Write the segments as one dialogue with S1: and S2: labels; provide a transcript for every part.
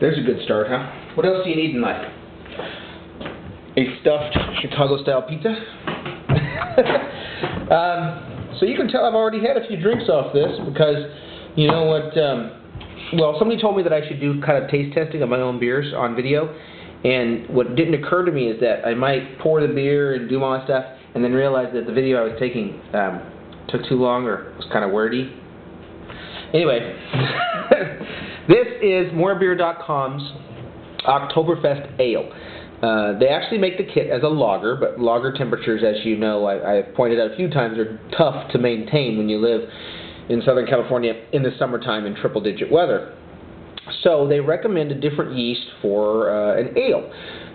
S1: There's a good start, huh? What else do you need in life? A stuffed Chicago-style pizza? So you can tell I've already had a few drinks off this because, you know what, well, somebody told me that I should do kind of taste testing of my own beers on video, and what didn't occur to me is that I might pour the beer and do all that stuff, and then realize that the video I was taking took too long or was kind of wordy. Anyway, this is morebeer.com's Octoberfest Ale. They actually make the kit as a lager, but lager temperatures, as you know, I've pointed out a few times, are tough to maintain when you live in Southern California in the summertime in triple-digit weather. So they recommend a different yeast for an ale.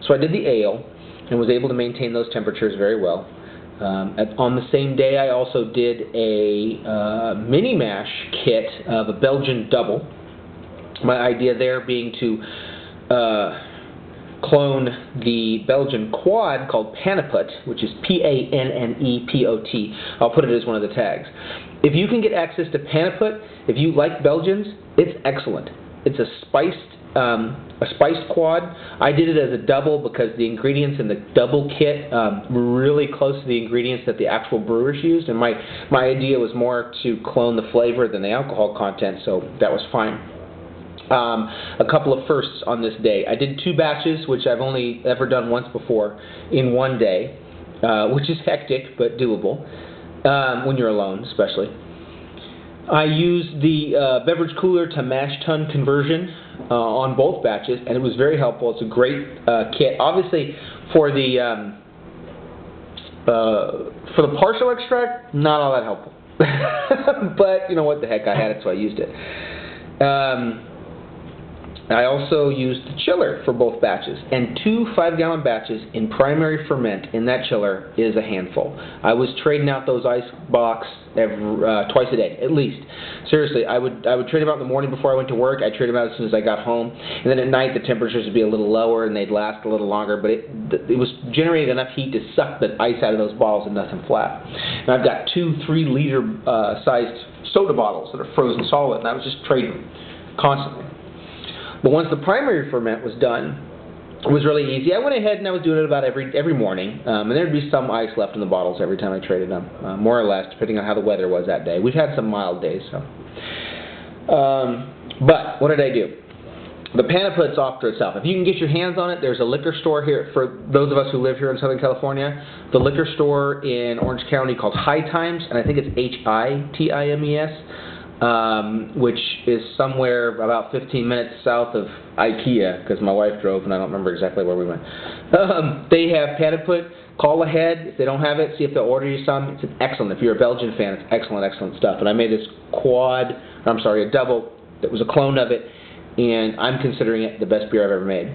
S1: So I did the ale and was able to maintain those temperatures very well. On the same day, I also did a mini mash kit of a Belgian double. My idea there being to clone the Belgian quad called Pannepot, which is P-A-N-N-E-P-O-T. I'll put it as one of the tags. If you can get access to Pannepot, if you like Belgians, it's excellent. It's a spiced quad. I did it as a double because the ingredients in the double kit were really close to the ingredients that the actual brewers used, and my idea was more to clone the flavor than the alcohol content, so that was fine. A couple of firsts on this day. I did 2 batches, which I've only ever done once before, in one day, which is hectic but doable, when you're alone especially. I used the beverage cooler to mash tun conversion on both batches, and it was very helpful. It's a great kit. Obviously, for the partial extract, not all that helpful. But you know what the heck, I had it, so I used it. I also used the chiller for both batches, and 2 5-gallon batches in primary ferment in that chiller is a handful. I was trading out those ice blocks twice a day, at least. Seriously, I would trade them out in the morning before I went to work. I'd trade them out as soon as I got home, and then at night the temperatures would be a little lower and they'd last a little longer, but it was generating enough heat to suck the ice out of those bottles and nothing flat. And I've got 2 3-liter sized soda bottles that are frozen solid, and I was just trading them constantly. But once the primary ferment was done, it was really easy. I went ahead and I was doing it about every morning, and there'd be some ice left in the bottles every time I traded them, more or less, depending on how the weather was that day. We've had some mild days, so. But what did I do? The Pannepot's off to itself. If you can get your hands on it, there's a liquor store here, for those of us who live here in Southern California, the liquor store in Orange County called High Times, and I think it's H-I-T-I-M-E-S. Which is somewhere about 15 minutes south of IKEA, because my wife drove and I don't remember exactly where we went. They have Pannepot. Call ahead. If they don't have it, see if they'll order you some. It's excellent. If you're a Belgian fan, it's excellent, excellent stuff. And I made this a double that was a clone of it, and I'm considering it the best beer I've ever made.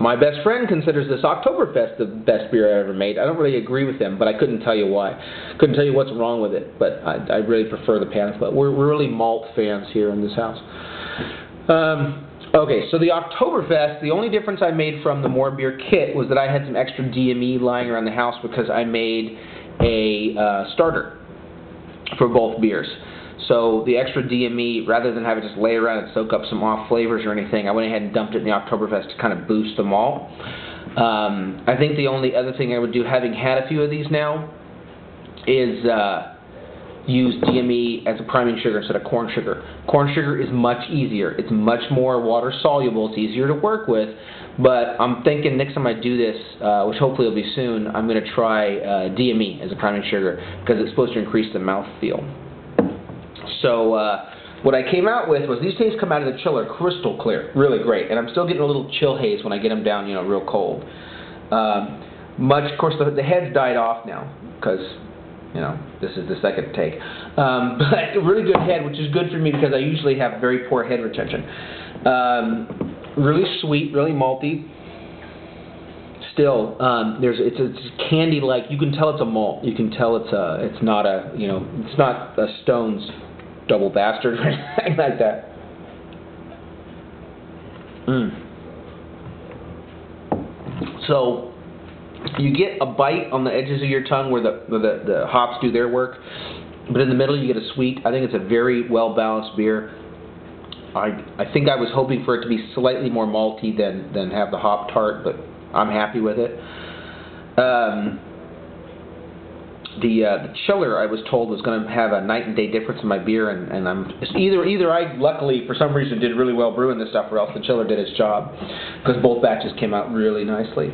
S1: My best friend considers this Octoberfest the best beer I ever made. I don't really agree with him, but I couldn't tell you why. Couldn't tell you what's wrong with it, but I really prefer the Pannepot. We're really malt fans here in this house. Okay, so the Octoberfest, the only difference I made from the More Beer kit was that I had some extra DME lying around the house because I made a starter for both beers. So the extra DME, rather than have it just lay around and soak up some off flavors or anything, I went ahead and dumped it in the Oktoberfest to kind of boost them all. I think the only other thing I would do, having had a few of these now, is use DME as a priming sugar instead of corn sugar. Corn sugar is much easier. It's much more water soluble. It's easier to work with. But I'm thinking next time I do this, which hopefully will be soon, I'm going to try DME as a priming sugar because it's supposed to increase the mouthfeel. So what I came out with was these things come out of the chiller crystal clear, really great, and I'm still getting a little chill haze when I get them down, you know, real cold. Of course, the head's died off now because, you know, this is the second take. But a really good head, which is good for me because I usually have very poor head retention. Really sweet, really malty. Still, it's candy-like. You can tell it's a malt. You can tell it's not a, you know, it's not a Stone's Double Bastard or anything like that. So you get a bite on the edges of your tongue where the hops do their work, but in the middle you get a sweet. I think it's a very well-balanced beer. I think I was hoping for it to be slightly more malty than have the hop tart, but I'm happy with it. The chiller, I was told, was going to have a night and day difference in my beer, and either I luckily for some reason did really well brewing this stuff, or else the chiller did its job, because both batches came out really nicely.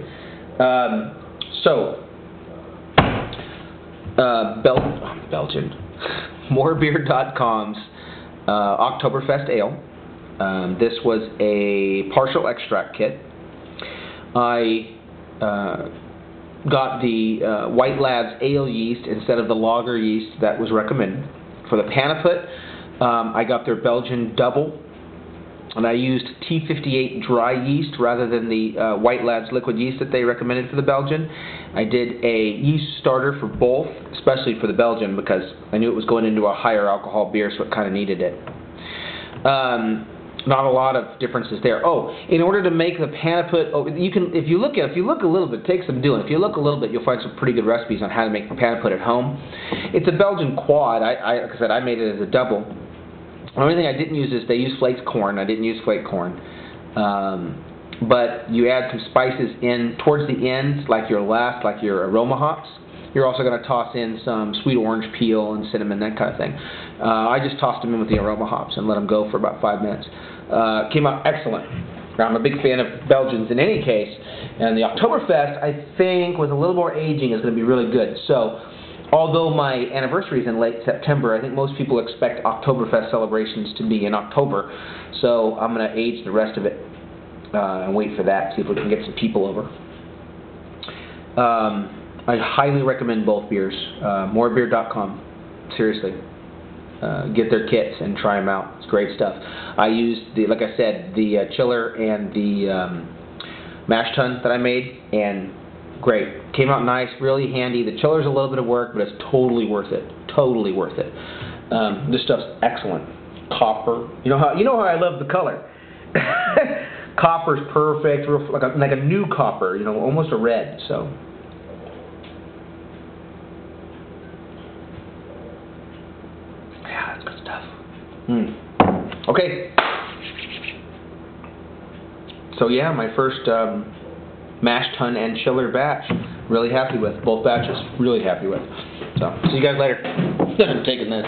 S1: Belgian morebeer.com's Octoberfest ale. This was a partial extract kit. I got the White Labs ale yeast instead of the lager yeast that was recommended. For the Pannepot, I got their Belgian double, and I used T58 dry yeast rather than the White Labs liquid yeast that they recommended for the Belgian. I did a yeast starter for both, especially for the Belgian, because I knew it was going into a higher alcohol beer, so it kind of needed it. Not a lot of differences there. Oh, in order to make the Pannepot, you can, if you look a little bit, take some doing. If you look a little bit, you'll find some pretty good recipes on how to make the Pannepot at home. It's a Belgian quad. Like I said, I made it as a double. The only thing I didn't use is they use flaked corn. I didn't use flaked corn. But you add some spices in towards the end, like your aroma hops. You're also going to toss in some sweet orange peel and cinnamon, that kind of thing. I just tossed them in with the aroma hops and let them go for about 5 minutes. Came out excellent. I'm a big fan of Belgians in any case. And the Octoberfest, I think, with a little more aging, is going to be really good. So, although my anniversary is in late September, I think most people expect Oktoberfest celebrations to be in October. So I'm going to age the rest of it and wait for that, see if we can get some people over. I highly recommend both beers. Morebeer.com. Seriously. Get their kits and try them out. It's great stuff. I used, like I said, the chiller and the mash tun that I made, and great. Came out nice, really handy. The chiller's a little bit of work, but it's totally worth it. Totally worth it. This stuff's excellent. Copper. You know how I love the color. Copper's perfect, like a new copper. Almost a red. So. Yeah, that's good stuff. Okay. So yeah, my first mash tun and chiller batch. Really happy with both batches. Really happy with. So see you guys later. I'm taking this.